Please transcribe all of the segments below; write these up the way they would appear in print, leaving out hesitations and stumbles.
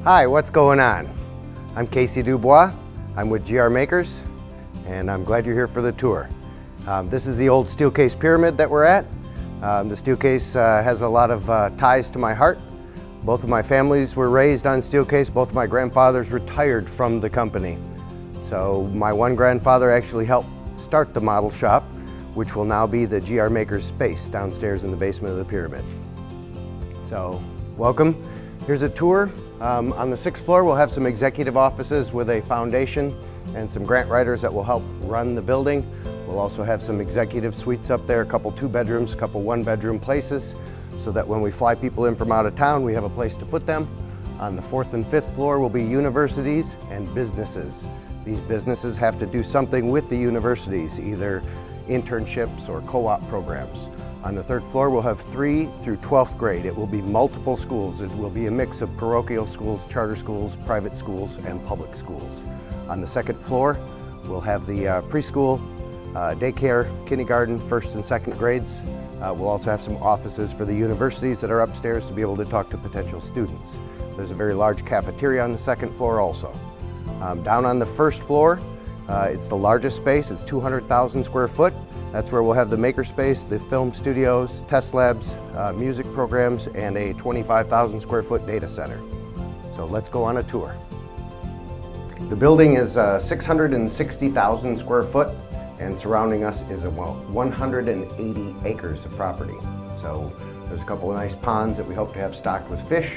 Hi, what's going on? I'm Casey Dubois. I'm with GR Makers, and I'm glad you're here for the tour. This is the old Steelcase Pyramid that we're at. The Steelcase has a lot of ties to my heart. Both of my families were raised on Steelcase. Both of my grandfathers retired from the company. So my one grandfather actually helped start the model shop, which will now be the GR Makers space downstairs in the basement of the pyramid. So welcome. Here's a tour. On the 6th floor, we'll have some executive offices with a foundation and some grant writers that will help run the building. We'll also have some executive suites up there, a couple 2-bedrooms, a couple 1-bedroom places, so that when we fly people in from out of town, we have a place to put them. On the 4th and 5th floor will be universities and businesses. These businesses have to do something with the universities, either internships or co-op programs. On the 3rd floor, we'll have 3 through 12th grade. It will be multiple schools. It will be a mix of parochial schools, charter schools, private schools, and public schools. On the 2nd floor, we'll have the preschool, daycare, kindergarten, 1st and 2nd grades. We'll also have some offices for the universities that are upstairs to be able to talk to potential students. There's a very large cafeteria on the 2nd floor also. Down on the 1st floor, it's the largest space. It's 200,000 square foot. That's where we'll have the makerspace, the film studios, test labs, music programs, and a 25,000 square foot data center. So let's go on a tour. The building is 660,000 square foot, and surrounding us is about 180 acres of property. So there's a couple of nice ponds that we hope to have stocked with fish.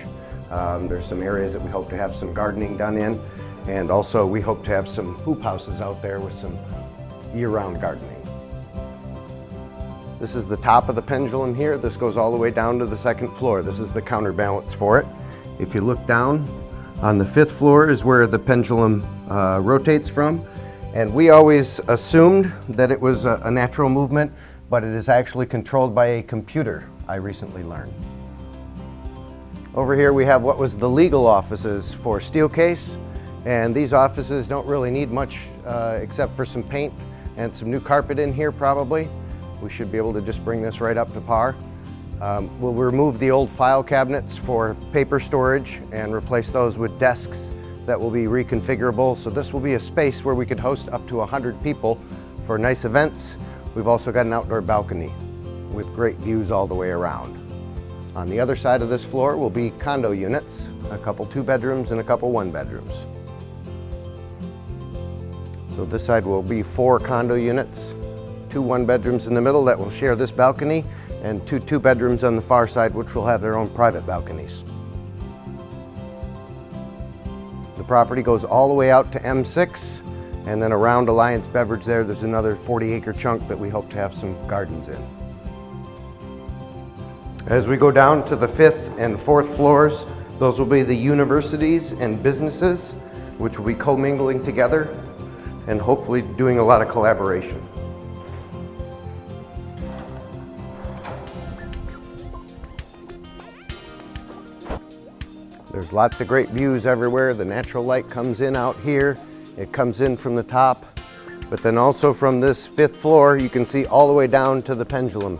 There's some areas that we hope to have some gardening done in, and also we hope to have some hoop houses out there with some year-round gardening. This is the top of the pendulum here. This goes all the way down to the 2nd floor. This is the counterbalance for it. If you look down, on the 5th floor is where the pendulum rotates from. And we always assumed that it was a natural movement, but it is actually controlled by a computer, I recently learned. Over here we have what was the legal offices for Steelcase, and these offices don't really need much except for some paint and some new carpet in here probably. We should be able to just bring this right up to par. We'll remove the old file cabinets for paper storage and replace those with desks that will be reconfigurable. So this will be a space where we could host up to 100 people for nice events. We've also got an outdoor balcony with great views all the way around. On the other side of this floor will be condo units, a couple 2-bedrooms and a couple 1-bedrooms. So this side will be 4 condo units, 2 1-bedrooms in the middle that will share this balcony, and 2 2-bedrooms on the far side which will have their own private balconies. The property goes all the way out to M6, and then around Alliance Beverage there's another 40-acre chunk that we hope to have some gardens in. As we go down to the 5th and 4th floors, those will be the universities and businesses, which will be commingling together and hopefully doing a lot of collaboration. There's lots of great views everywhere. The natural light comes in out here. It comes in from the top, but then also from this 5th floor, you can see all the way down to the pendulum.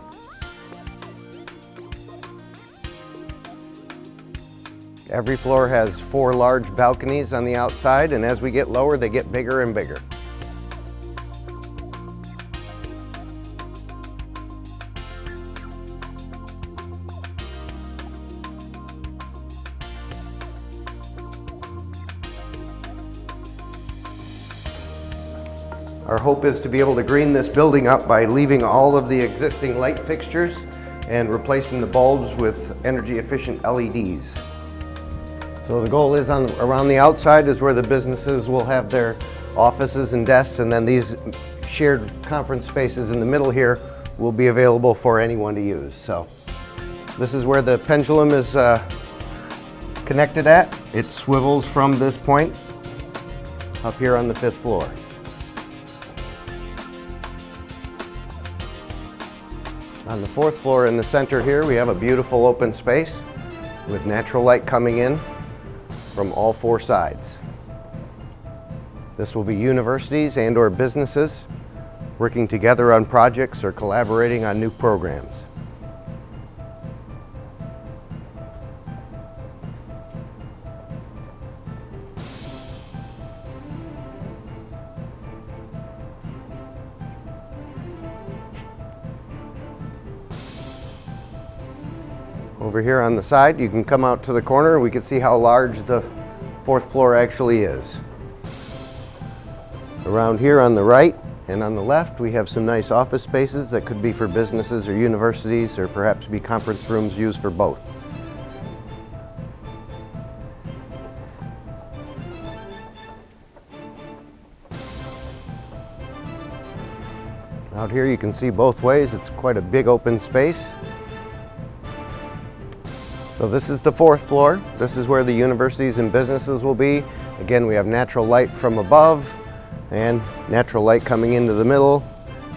Every floor has 4 large balconies on the outside, and as we get lower, they get bigger and bigger. Our hope is to be able to green this building up by leaving all of the existing light fixtures and replacing the bulbs with energy efficient LEDs. So the goal is around the outside is where the businesses will have their offices and desks, and then these shared conference spaces in the middle here will be available for anyone to use. So this is where the pendulum is connected at. It swivels from this point up here on the 5th floor. On the 4th floor in the center here, we have a beautiful open space with natural light coming in from all 4 sides. This will be universities and/or businesses working together on projects or collaborating on new programs. Over here on the side, you can come out to the corner. We can see how large the 4th floor actually is. Around here on the right and on the left, we have some nice office spaces that could be for businesses or universities, or perhaps be conference rooms used for both. Out here you can see both ways. It's quite a big open space. So this is the 4th floor. This is where the universities and businesses will be. Again, we have natural light from above and natural light coming into the middle,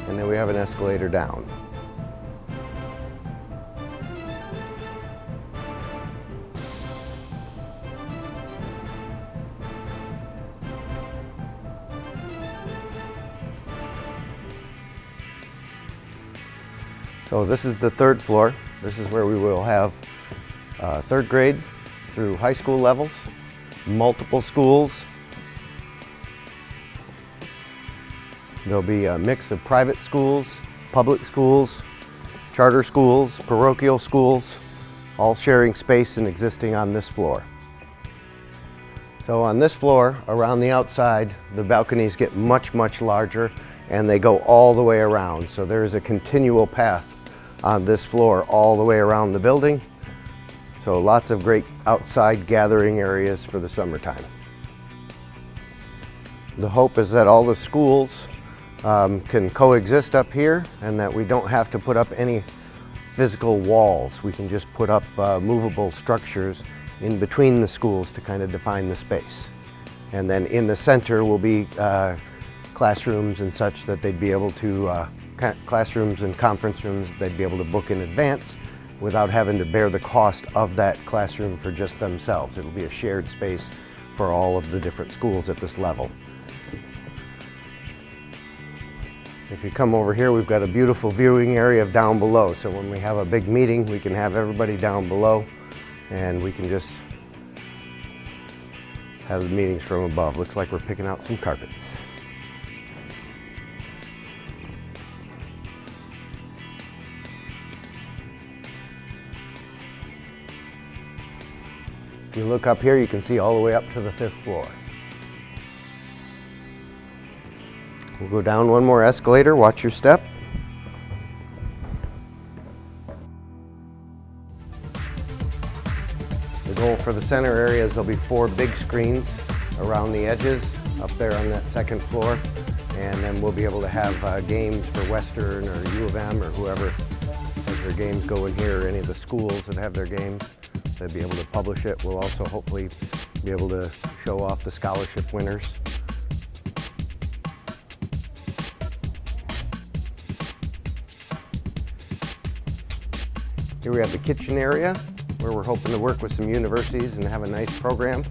and then we have an escalator down. So this is the 3rd floor. This is where we will have 3rd grade through high school levels, multiple schools. There'll be a mix of private schools, public schools, charter schools, parochial schools, all sharing space and existing on this floor. So on this floor, around the outside, the balconies get much, much larger, and they go all the way around. So there's a continual path on this floor all the way around the building. So lots of great outside gathering areas for the summertime. The hope is that all the schools can coexist up here, and that we don't have to put up any physical walls. We can just put up movable structures in between the schools to kind of define the space. And then in the center will be classrooms and such that they'd be able to, classrooms and conference rooms they'd be able to book in advance without having to bear the cost of that classroom for just themselves. It'll be a shared space for all of the different schools at this level. If you come over here, we've got a beautiful viewing area of down below. So when we have a big meeting, we can have everybody down below, and we can just have the meetings from above. Looks like we're picking out some carpets. If you look up here, you can see all the way up to the 5th floor. We'll go down one more escalator. Watch your step. The goal for the center area is there'll be 4 big screens around the edges up there on that 2nd floor, and then we'll be able to have games for Western or U of M or whoever has their games going here, or any of the schools that have their games. They'll be able to publish it. We'll also hopefully be able to show off the scholarship winners. Here we have the kitchen area, where we're hoping to work with some universities and have a nice program.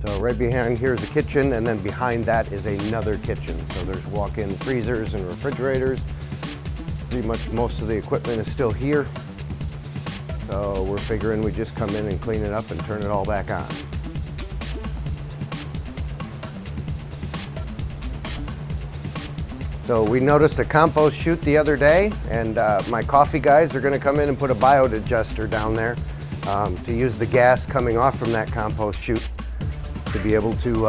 So right behind here is a kitchen, and then behind that is another kitchen. So there's walk-in freezers and refrigerators. Pretty much most of the equipment is still here. So we're figuring we just come in and clean it up and turn it all back on. So we noticed a compost chute the other day, and my coffee guys are going to come in and put a biodigester down there to use the gas coming off from that compost chute to be able to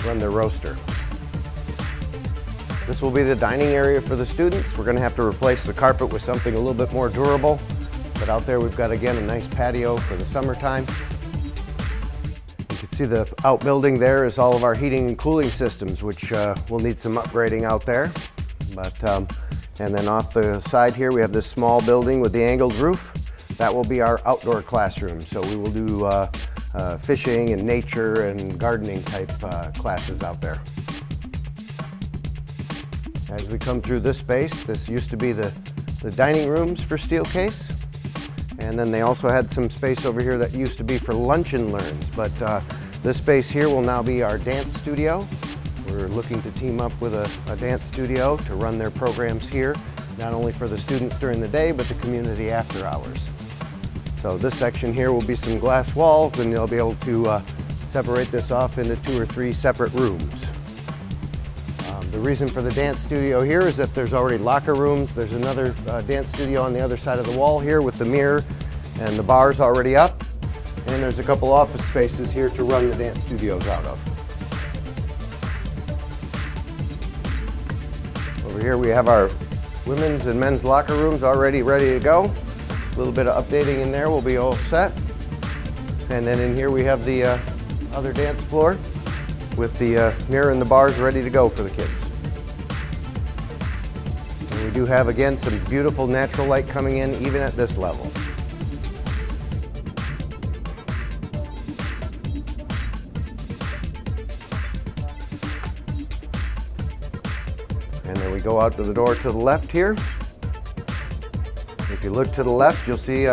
run their roaster. This will be the dining area for the students. We're going to have to replace the carpet with something a little bit more durable, but out there we've got, again, a nice patio for the summertime. You can see the outbuilding there is all of our heating and cooling systems, which will need some upgrading out there. But and then off the side here we have this small building with the angled roof. That will be our outdoor classroom. So we will do fishing and nature and gardening type classes out there. As we come through this space, this used to be the dining rooms for Steelcase. And then they also had some space over here that used to be for lunch and learns. But this space here will now be our dance studio. We're looking to team up with a dance studio to run their programs here, not only for the students during the day, but the community after hours. So this section here will be some glass walls, and you'll be able to separate this off into 2 or 3 separate rooms. The reason for the dance studio here is that there's already locker rooms. There's another dance studio on the other side of the wall here with the mirror and the bars already up. And there's a couple office spaces here to run the dance studios out of. Over here we have our women's and men's locker rooms already ready to go. A little bit of updating in there, we'll be all set. And then in here we have the other dance floor with the mirror and the bars ready to go for the kids. And we do have, again, some beautiful natural light coming in even at this level. And then we go out to the door to the left here. If you look to the left, you'll see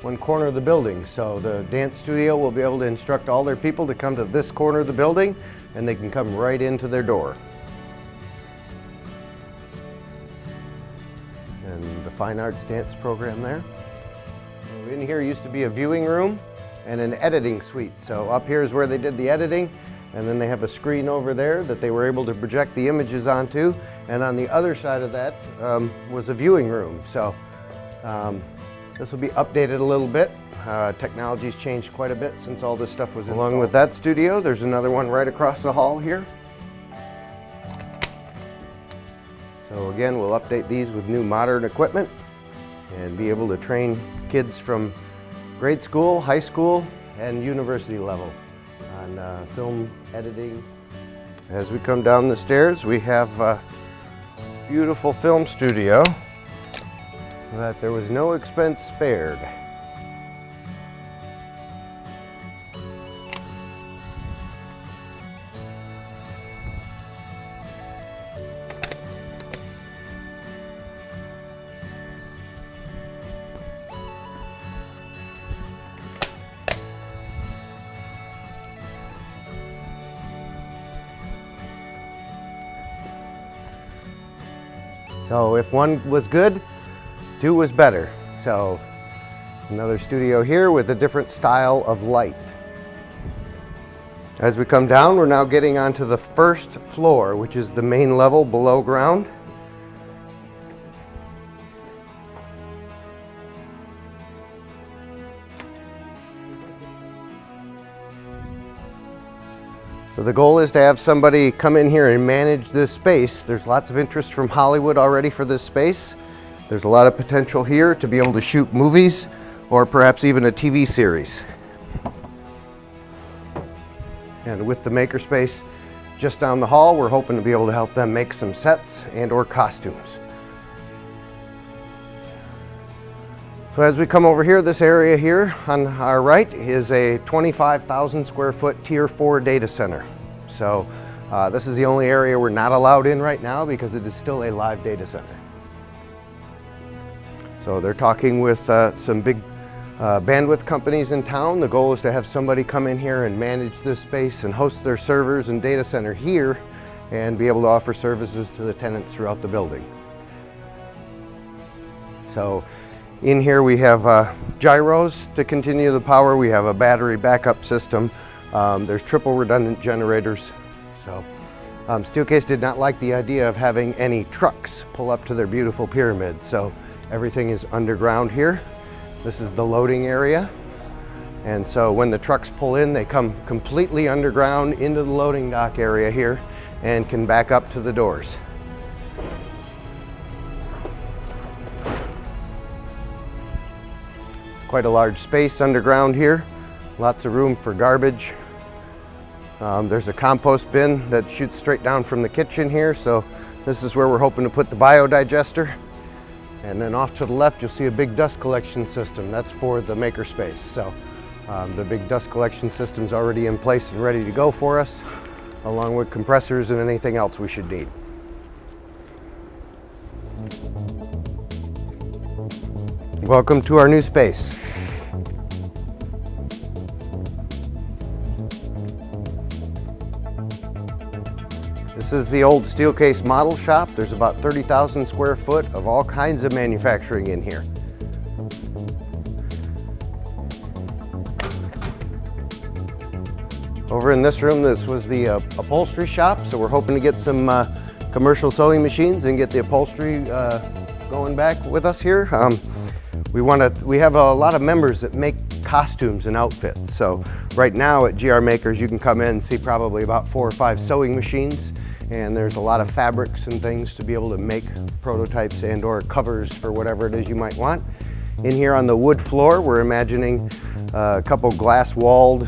one corner of the building. So the dance studio will be able to instruct all their people to come to this corner of the building, and they can come right into their door. And the Fine Arts Dance program there. So in here used to be a viewing room and an editing suite. So up here is where they did the editing, and then they have a screen over there that they were able to project the images onto. And on the other side of that was a viewing room. So this will be updated a little bit. Technology's changed quite a bit since all this stuff was installed. Along with that studio, there's another one right across the hall here. So again, we'll update these with new modern equipment and be able to train kids from grade school, high school, and university level on film editing. As we come down the stairs, we have a beautiful film studio that there was no expense spared. So if one was good, two was better. So another studio here with a different style of light. As we come down, we're now getting onto the first floor, which is the main level below ground. So the goal is to have somebody come in here and manage this space. There's lots of interest from Hollywood already for this space. There's a lot of potential here to be able to shoot movies or perhaps even a TV series. And with the makerspace just down the hall, we're hoping to be able to help them make some sets and or costumes. So as we come over here, this area here on our right is a 25,000 square foot Tier 4 data center. So this is the only area we're not allowed in right now because it is still a live data center. So they're talking with some big bandwidth companies in town. The goal is to have somebody come in here and manage this space and host their servers and data center here and be able to offer services to the tenants throughout the building. So in here we have gyros to continue the power. We have a battery backup system. There's triple redundant generators. So Steelcase did not like the idea of having any trucks pull up to their beautiful pyramid. So everything is underground here. This is the loading area. And so when the trucks pull in, they come completely underground into the loading dock area here and can back up to the doors. Quite a large space underground here. Lots of room for garbage. There's a compost bin that shoots straight down from the kitchen here. So this is where we're hoping to put the biodigester. And then off to the left, you'll see a big dust collection system. That's for the makerspace. So the big dust collection system's already in place and ready to go for us, along with compressors and anything else we should need. Welcome to our new space. This is the old Steelcase model shop. There's about 30,000 square foot of all kinds of manufacturing in here. Over in this room, this was the upholstery shop, so we're hoping to get some commercial sewing machines and get the upholstery going back with us here. We have a lot of members that make costumes and outfits. So right now at GR Makers, you can come in and see probably about 4 or 5 sewing machines, and there's a lot of fabrics and things to be able to make prototypes and or covers for whatever it is you might want. In here on the wood floor, we're imagining a couple glass-walled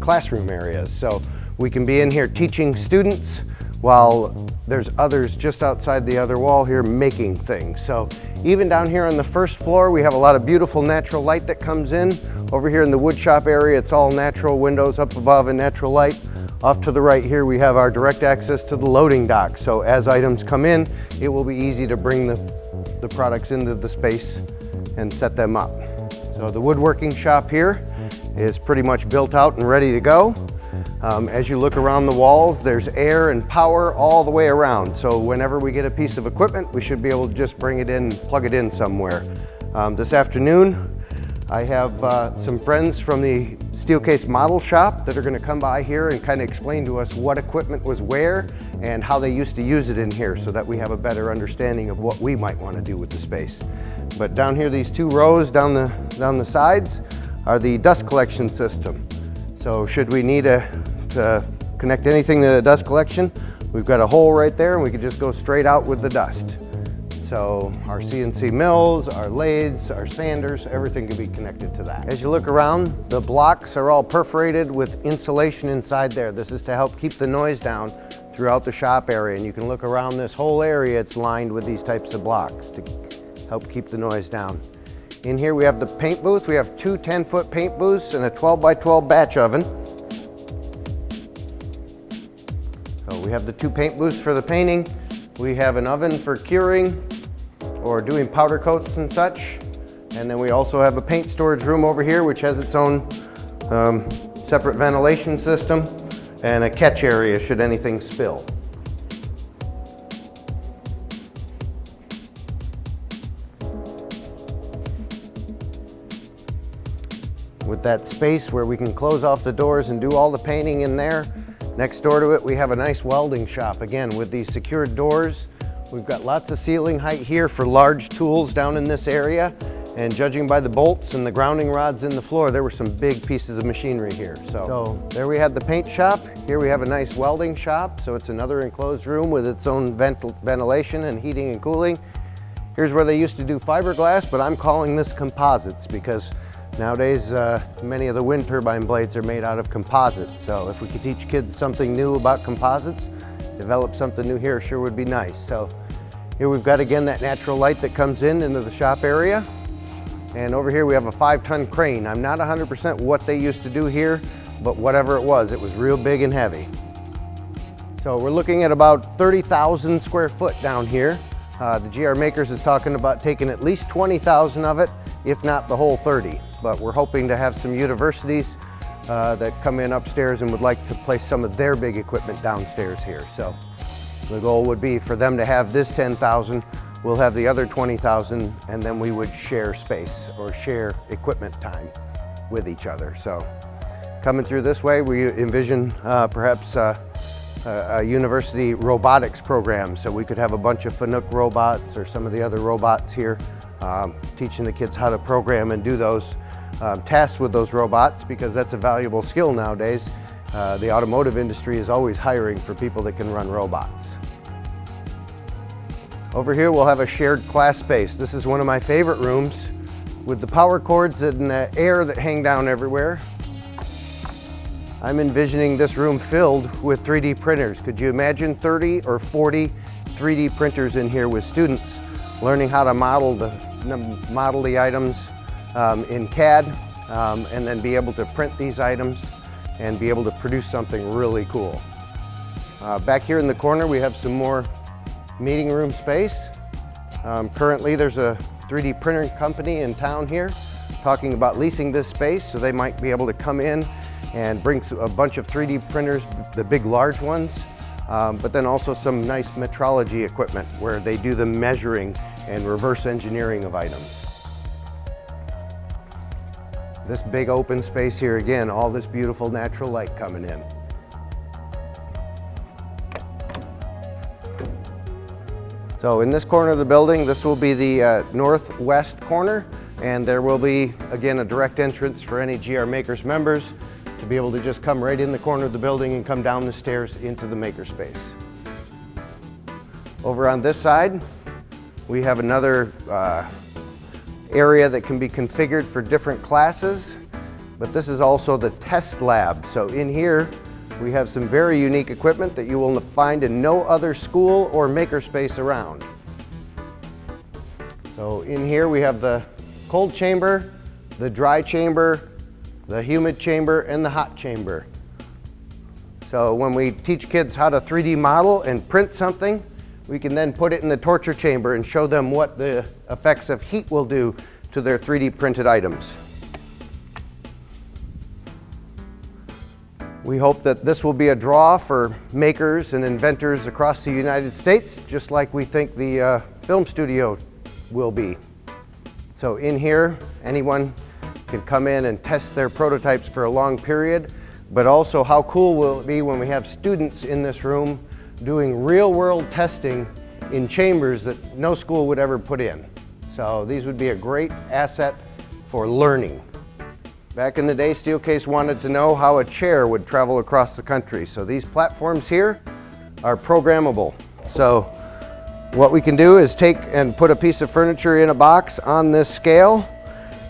classroom areas. So we can be in here teaching students while there's others just outside the other wall here making things. So even down here on the first floor, we have a lot of beautiful natural light that comes in. Over here in the wood shop area, it's all natural windows up above and natural light. Off to the right here, we have our direct access to the loading dock. So as items come in, it will be easy to bring the products into the space and set them up. So the woodworking shop here is pretty much built out and ready to go. As you look around the walls, there's air and power all the way around. So whenever we get a piece of equipment, we should be able to just bring it in, plug it in somewhere. This afternoon, I have some friends from the Steelcase model shop that are going to come by here and kind of explain to us what equipment was where and how they used to use it in here, so that we have a better understanding of what we might want to do with the space. But down here, these 2 rows down the sides are the dust collection system. So should we need to connect anything to the dust collection, we've got a hole right there and we can just go straight out with the dust. So our CNC mills, our lathes, our sanders, everything can be connected to that. As you look around, the blocks are all perforated with insulation inside there. This is to help keep the noise down throughout the shop area. And you can look around this whole area, it's lined with these types of blocks to help keep the noise down. In here we have the paint booth. We have 2 10-foot paint booths and a 12x12 batch oven. So we have the 2 paint booths for the painting. We have an oven for curing or doing powder coats and such. And then we also have a paint storage room over here, which has its own separate ventilation system and a catch area should anything spill. With that space where we can close off the doors and do all the painting in there. Next door to it, we have a nice welding shop. Again, with these secured doors, we've got lots of ceiling height here for large tools down in this area. And judging by the bolts and the grounding rods in the floor, there were some big pieces of machinery here. So there we had the paint shop. Here we have a nice welding shop. So it's another enclosed room with its own ventilation and heating and cooling. Here's where they used to do fiberglass, but I'm calling this composites because nowadays, many of the wind turbine blades are made out of composites. So if we could teach kids something new about composites, develop something new here, sure would be nice. So here we've got, again, that natural light that comes into the shop area. And over here we have a 5-ton crane. I'm not 100% what they used to do here, but whatever it was real big and heavy. So we're looking at about 30,000 square foot down here. The GR Makers is talking about taking at least 20,000 of it, if not the whole 30. But we're hoping to have some universities that come in upstairs and would like to place some of their big equipment downstairs here. So the goal would be for them to have this 10,000, we'll have the other 20,000, and then we would share space or share equipment time with each other. So coming through this way, we envision perhaps a university robotics program. So we could have a bunch of Fanuc robots or some of the other robots here, teaching the kids how to program and do those tasks with those robots, because that's a valuable skill nowadays. The automotive industry is always hiring for people that can run robots. Over here we'll have a shared class space. This is one of my favorite rooms with the power cords and the air that hang down everywhere. I'm envisioning this room filled with 3D printers. Could you imagine 30 or 40 3D printers in here with students learning how to model the items in CAD and then be able to print these items and be able to produce something really cool. Back here in the corner we have some more meeting room space. Currently there's a 3D printer company in town here talking about leasing this space, so they might be able to come in and bring a bunch of 3D printers, the big large ones, but then also some nice metrology equipment where they do the measuring and reverse engineering of items. this big open space here, again, all this beautiful natural light coming in. So in this corner of the building, this will be the northwest corner, and there will be, again, a direct entrance for any GR Makers members to be able to just come right in the corner of the building and come down the stairs into the makerspace. Over on this side, we have another area that can be configured for different classes, but this is also the test lab. So in here, we have some very unique equipment that you will find in no other school or makerspace around. So in here we have the cold chamber, the dry chamber, the humid chamber, and the hot chamber. So when we teach kids how to 3D model and print something, we can then put it in the torture chamber and show them what the effects of heat will do to their 3D printed items. We hope that this will be a draw for makers and inventors across the United States, just like we think the film studio will be. So in here, anyone can come in and test their prototypes for a long period, but also how cool will it be when we have students in this room doing real-world testing in chambers that no school would ever put in. So these would be a great asset for learning. Back in the day, Steelcase wanted to know how a chair would travel across the country. So these platforms here are programmable. So what we can do is take and put a piece of furniture in a box on this scale,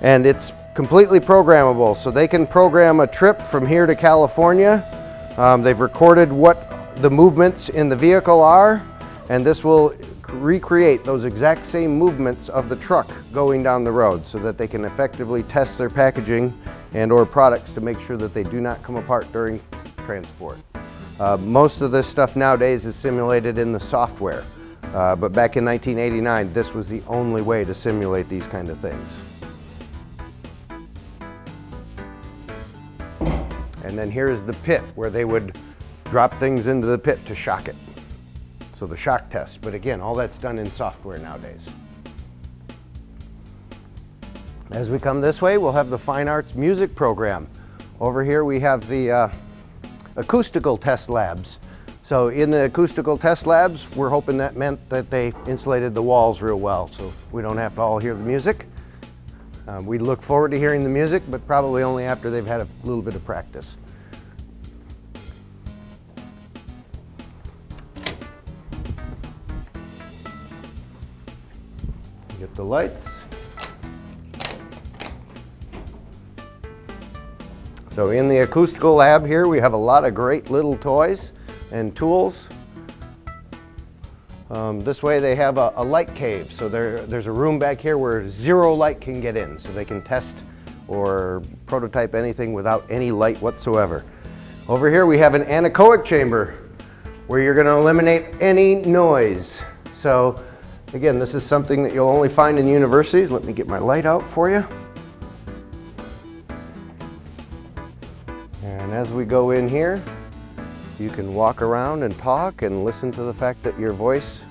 and it's completely programmable. So they can program a trip from here to California. They've recorded what the movements in the vehicle are, and this will recreate those exact same movements of the truck going down the road so that they can effectively test their packaging and or products to make sure that they do not come apart during transport. Most of this stuff nowadays is simulated in the software, but back in 1989, this was the only way to simulate these kind of things. And then here's the pit where they would drop things into the pit to shock it. So the shock test, but again, all that's done in software nowadays. As we come this way, we'll have the Fine Arts Music program. Over here we have the acoustical test labs. So in the acoustical test labs, we're hoping that meant that they insulated the walls real well, so we don't have to all hear the music. We look forward to hearing the music, but probably only after they've had a little bit of practice. Get the lights. So in the acoustical lab here, we have a lot of great little toys and tools. This way they have a light cave. So there's a room back here where zero light can get in, so they can test or prototype anything without any light whatsoever. Over here we have an anechoic chamber where you're going to eliminate any noise. So again, this is something that you'll only find in universities. Let me get my light out for you. And as we go in here, you can walk around and talk and listen to the fact that your voice,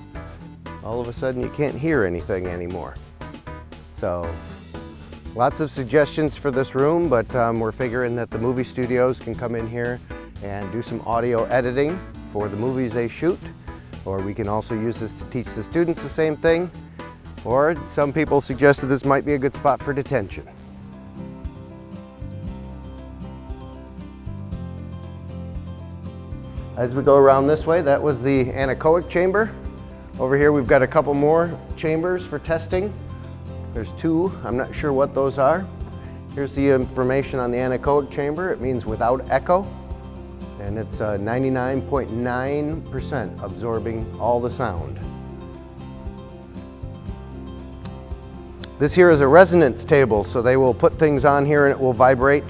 all of a sudden you can't hear anything anymore. So lots of suggestions for this room, but we're figuring that the movie studios can come in here and do some audio editing for the movies they shoot. Or we can also use this to teach the students the same thing. Or some people suggested this might be a good spot for detention. As we go around this way, that was the anechoic chamber. Over here we've got a couple more chambers for testing. There's two, I'm not sure what those are. Here's the information on the anechoic chamber. It means without echo. And it's 99.9% absorbing all the sound. This here is a resonance table, so they will put things on here and it will vibrate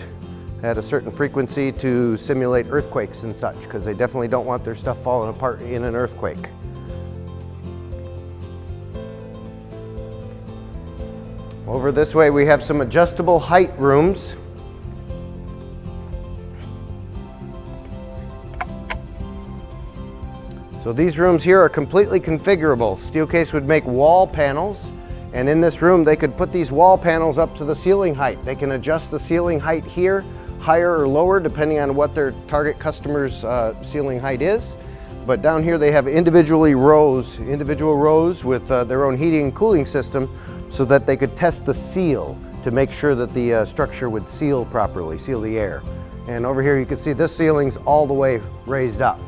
at a certain frequency to simulate earthquakes and such, because they definitely don't want their stuff falling apart in an earthquake. Over this way we have some adjustable height rooms. So these rooms here are completely configurable. Steelcase would make wall panels And in this room, they could put these wall panels up to the ceiling height. They can adjust the ceiling height here, higher or lower, depending on what their target customer's ceiling height is. But down here, they have individual rows with their own heating and cooling system so that they could test the seal to make sure that the structure would seal properly, seal the air. And over here, you can see this ceiling's all the way raised up.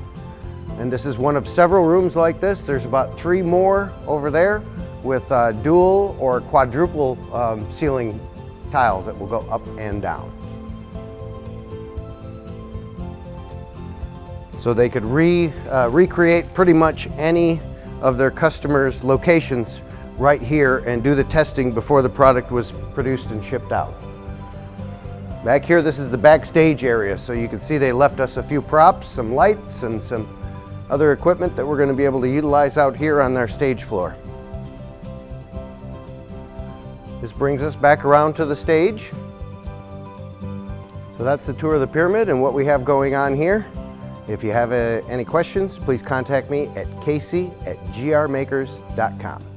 And this is one of several rooms like this. There's about 3 more over there with dual or quadruple ceiling tiles that will go up and down. So they could recreate pretty much any of their customers' locations right here and do the testing before the product was produced and shipped out. Back here, this is the backstage area. So you can see they left us a few props, some lights, and some other equipment that we're going to be able to utilize out here on their stage floor. This brings us back around to the stage. So that's the tour of the pyramid and what we have going on here. If you have any questions, please contact me at casey@grmakers.com.